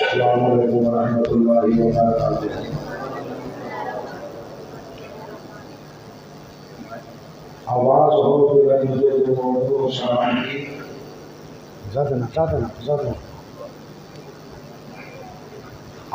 السلام علیکم ورحمۃ اللہ وبرکاتہ۔ آواز ہو تو مجھے جو سلام کی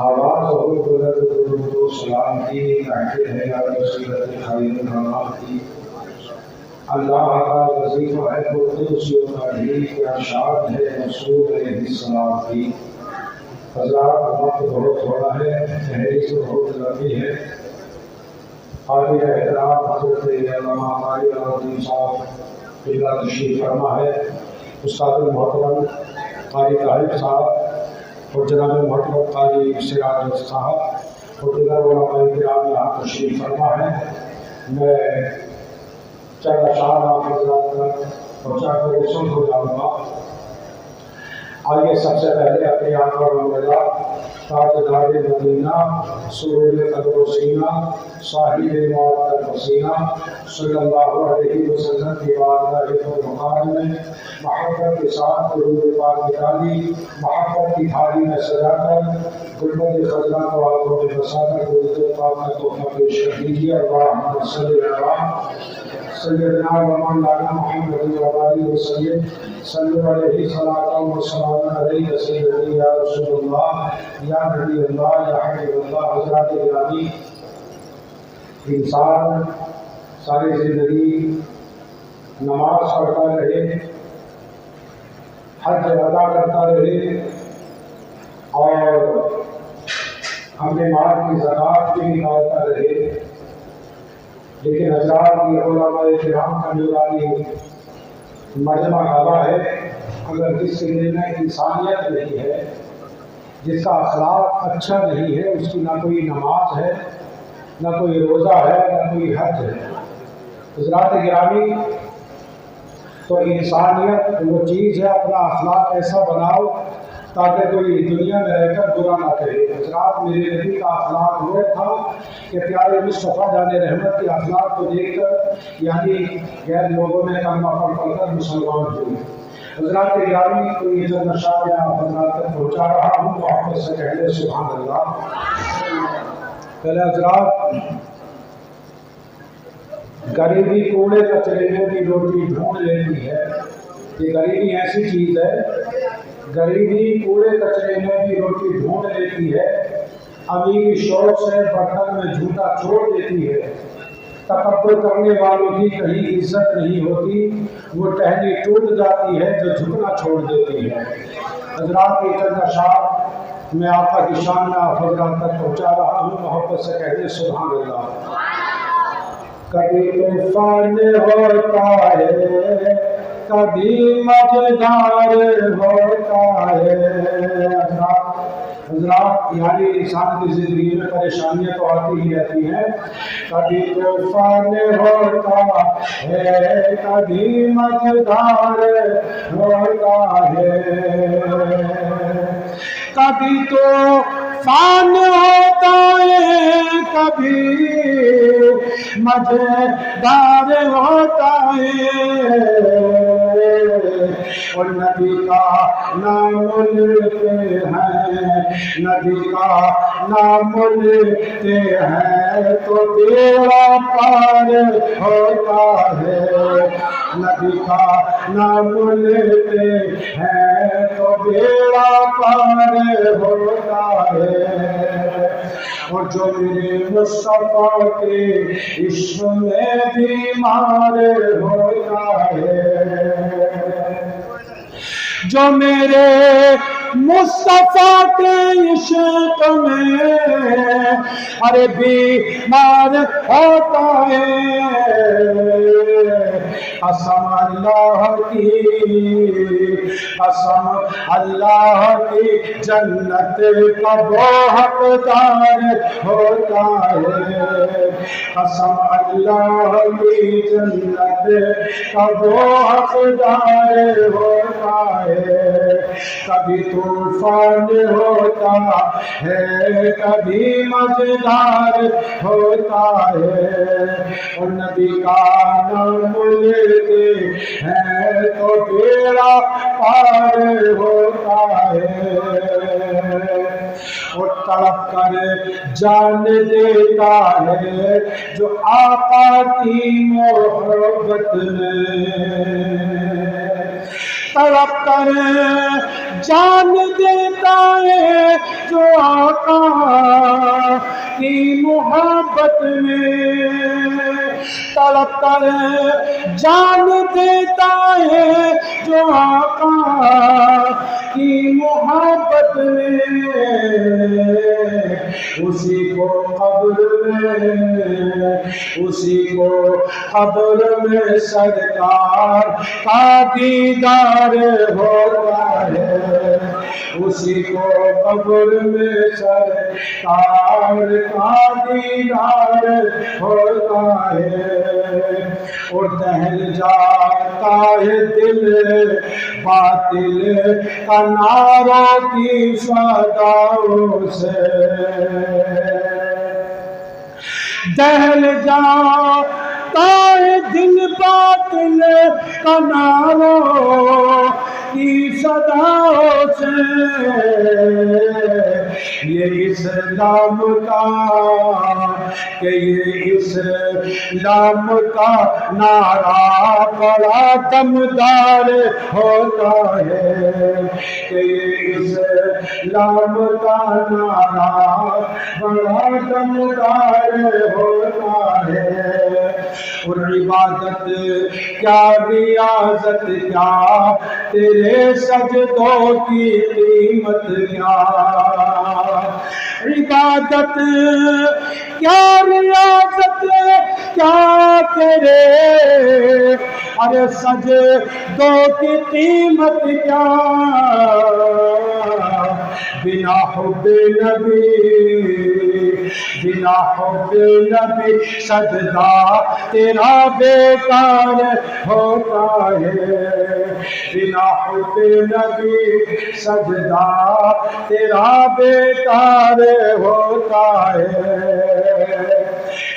آواز ہو تو سلام کی کہتے ہیں یا رسولت خیر الانام کی۔ اللہ کا وظیفہ ہے قدسی و تعلیل کے ارشاد ہے رسول علیہ السلام کی۔ حضرات وقت بہت تھوڑا ہے، تحریر بہت لمبی ہے۔ قابل احترام حضرت علامہ قاری العظیم صاحب قبلہ تشریف فرما ہے، استاد المحترم قاری طاہر صاحب اور جناب محترم قاری سراج صاحب اور دیگر علماء کرام یہاں تشریف فرما ہے۔ میں چند اشعار آپ حضرات تک پہنچا کر وصول ہو جاؤں گا۔ آئیے سب سے پہلے اپنے آقا و مولا تاجدار مدینہ سرور قدر و سینہ صاحب معطر حسینہ صلی اللہ علیہ وسلم کی بارگاہ مقام میں محبت کے ساتھ درود پاک نکالی، محبت کی تھالی میں سجا کر گلبد خزاں کو آنکھوں میں بسا کر درود پاک کا تحفہ پیش کر دیجیے۔ اللہم صلی علی سیدنا و مولانا محمد وعلى وسلم صلوا علیہ صلاۃ و سلام علیہ سیدنا یا رسول اللہ یا نبی اللہ یا حبیب اللہ۔ حضرات گرامی، انسان ساری زندگی نماز پڑھتا رہے، حج ادا کرتا رہے اور اپنے مال کی زکوٰۃ بھی نکالتا رہے، لیکن حضرات یہ علماء کرام کا نورانی مجمع کعبہ ہے، اگر جس کے دل میں انسانیت نہیں ہے، جس کا اخلاق اچھا نہیں ہے، اس کی نہ کوئی نماز ہے، نہ کوئی روزہ ہے، نہ کوئی حج ہے۔ حضرات گرامی، تو انسانیت وہ چیز ہے، اپنا اخلاق ایسا بناؤ تاکہ کوئی دنیا میں رہ کر برا نہ کہے۔ حضرات، میرے نبی کا اخلاق وہ تھا کہ پیارے مصطفیٰ جان رحمت کے اخلاق کو دیکھ کر یعنی غیر لوگوں نے کلمہ پڑھ کر مسلمان ہوئے۔ حضرات گرامی، تو یہ جو نشہ میں آپ حضرات تک پہنچا رہا ہوں، محبت سے کہہ لیں سبحان اللہ۔ پہلے حضرات، غریبی کوڑے کچرے میں بھی روٹی ڈھونڈ لیتی ہے۔ یہ غریبی ایسی چیز ہے، غریبی کوڑے کچرے میں بھی روٹی ڈھونڈ لیتی ہے، امیری شوق سے برتن میں جھوٹا چھوڑ دیتی ہے، تکبر کرنے والوں کی کہیں عزت نہیں ہوتی، وہ ٹہنی ٹوٹ جاتی ہے جو جھکنا چھوڑ دیتی ہے۔ حضرات کی چند اشعار میں آقا کی شان میں آپ حضرات تک پہنچا رہا ہوں، محبت سے کہہ دیں سبحان اللہ۔ کبھی طوفان ہوتا ہے، کبھی مجدار ہوتا ہے۔ حضرات یعنی انسان کی زندگی میں پریشانیاں تو آتی ہی رہتی ہیں، کبھی طوفان ہوتا ہے، کبھی مجدار ہوتا ہے، کبھی طوفان ہوتا ہے، کبھی مزیدار ہوتا ہے، اور نبی کا نام لیتے ہیں، نبی کا نام لیتے ہیں تو بیڑا پار ہوتا ہے، نبی کا نام لیتے ہیں تو بیڑا پار ہوتا ہے۔ اور جو میرے مصطفیٰ کے عشق میں بیمار ہوتا ہے، جو میرے مصطفیٰ کے عشق میں ارے بیمار ہوتا ہے، قسم اللہ کی، قسم اللہ کی، جنت کا وہ حقدار ہوتا ہے، قسم اللہ کی، جنت کا وہ حقدار ہوتا ہے۔ کبھی طوفان ہوتا ہے، کبھی مزدار ہوتا ہے، اور نبی کا نام لیتے ہیں تو بیڑا پار ہوتا ہے۔ اور تڑپ کر جان دیتا ہے جو آقا کی محبت میں، تڑپ کر جان دیتا ہے جو آقا کی محبت میں، تڑپ کر جان دیتا ہے جو آقا کی محبت میں، اسی کو قبر میں سرکار کا دیدار ہوتا ہے، اسی کو قبر میں سرکار کا دیدار ہوتا ہے، اور دہل جاتا ہے دل باطل کا نعروں کی صداؤں سے، دہل جاتا ہے دل باطل کا نعروں کی صداؤں سے، یہ اسلام کا نعرہ بڑا دمدار ہوتا ہے، کہ اسلام کا نعرہ بڑا دمدار ہوتا ہے، اور عبادت کیا ریاضت کیا تیرے سجدوں کی قیمت کیا، عبادت کیا ریاضت کیا تیرے ارے سجدوں کی قیمت کیا، بنا حب نبی سجدہ تیرا بیکار ہوتا ہے، بنا حب نبی سجدہ تیرا بیکار ہوتا ہے،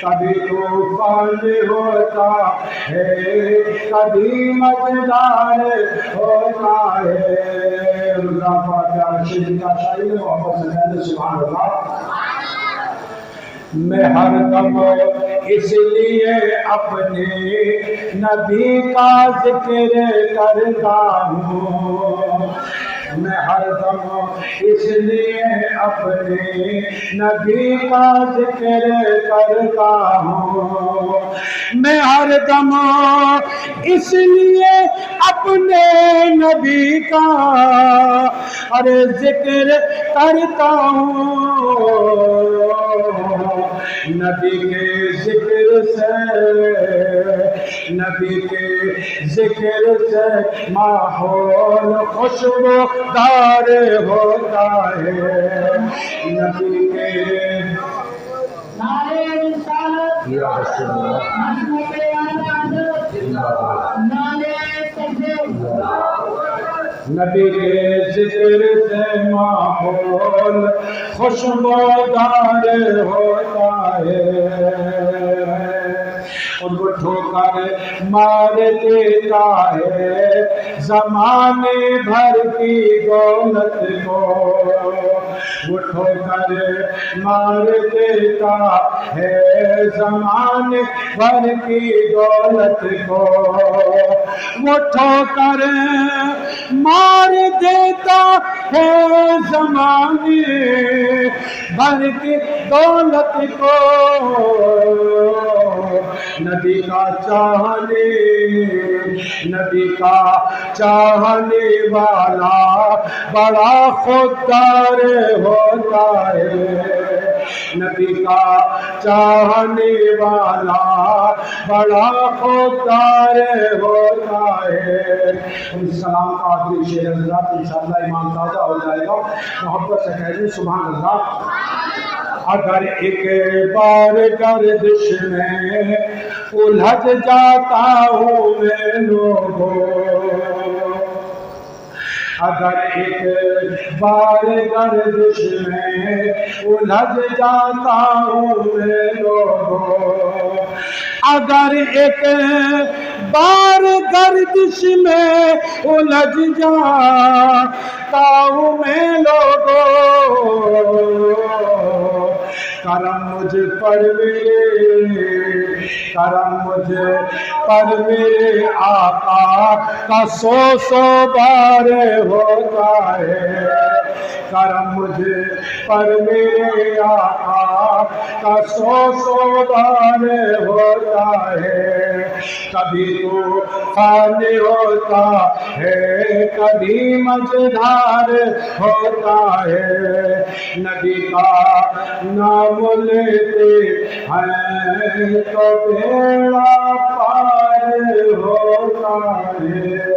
کبھی طوفان ہوتا ہے کبھی مزدار ہوتا ہے، اللہ فاتحہ رشید کا شاعر محمد صلی اللہ علیہ وسلم، سبحان اللہ۔ میں ہر دم اس لیے اپنے نبی کا ذکر کرتا ہوں، میں ہر دم اس لیے اپنے نبی کا ذکر کرتا ہوں، میں ہر دم اس لیے اپنے نبی کا ارے ذکر کرتا ہوں، نبی کے ذکر سے ماحول خوشبودار ہوتا ہے، نبی کے نعرے رسالت یا رسول اللہ نبی کے ذکر سے ماحول خوشبودار ہوتا ہے، اور وہ ٹھوکر مار دیتا ہے زمانے بھر کی دولت کو، وہ ٹھوکر مار دیتا ہے زمانے بھر کی دولت کو، وہ ٹھوکر مار دیتا ہے زمانے بھر کی دولت کو، نبی کا چاہنے والا بڑا خوددار ہوتا ہے، نبی کا چاہنے والا بڑا خوددار ہوتا ہے۔ السلام کا آخری شعر حضرات انشاءاللہ ایمان تازہ ہو جائے گا، محبت سے کہہ سبحان اللہ۔ اگر ایک بار گردش میں الجھ جاتا ہوں میں لوگوں، اگر ایک بار گردش میں الجھ جاتا ہوں میں لوگوں، اگر ایک بار گردش میں الجھ جاتا کرتا ہوں میں لوگوں، کرم مجھ پر میرے، کرم مجھ پر میرے آقا کا سو سو بار ہوتا ہے، کرم مجھ پر میرے آقا کا سو سو بار ہوتا ہے، کبھی تو فانی ہوتا ہے کبھی مجدھار ہوتا ہے، نبی کا نام لیتے ہیں تو بیڑا پار ہوتا ہے۔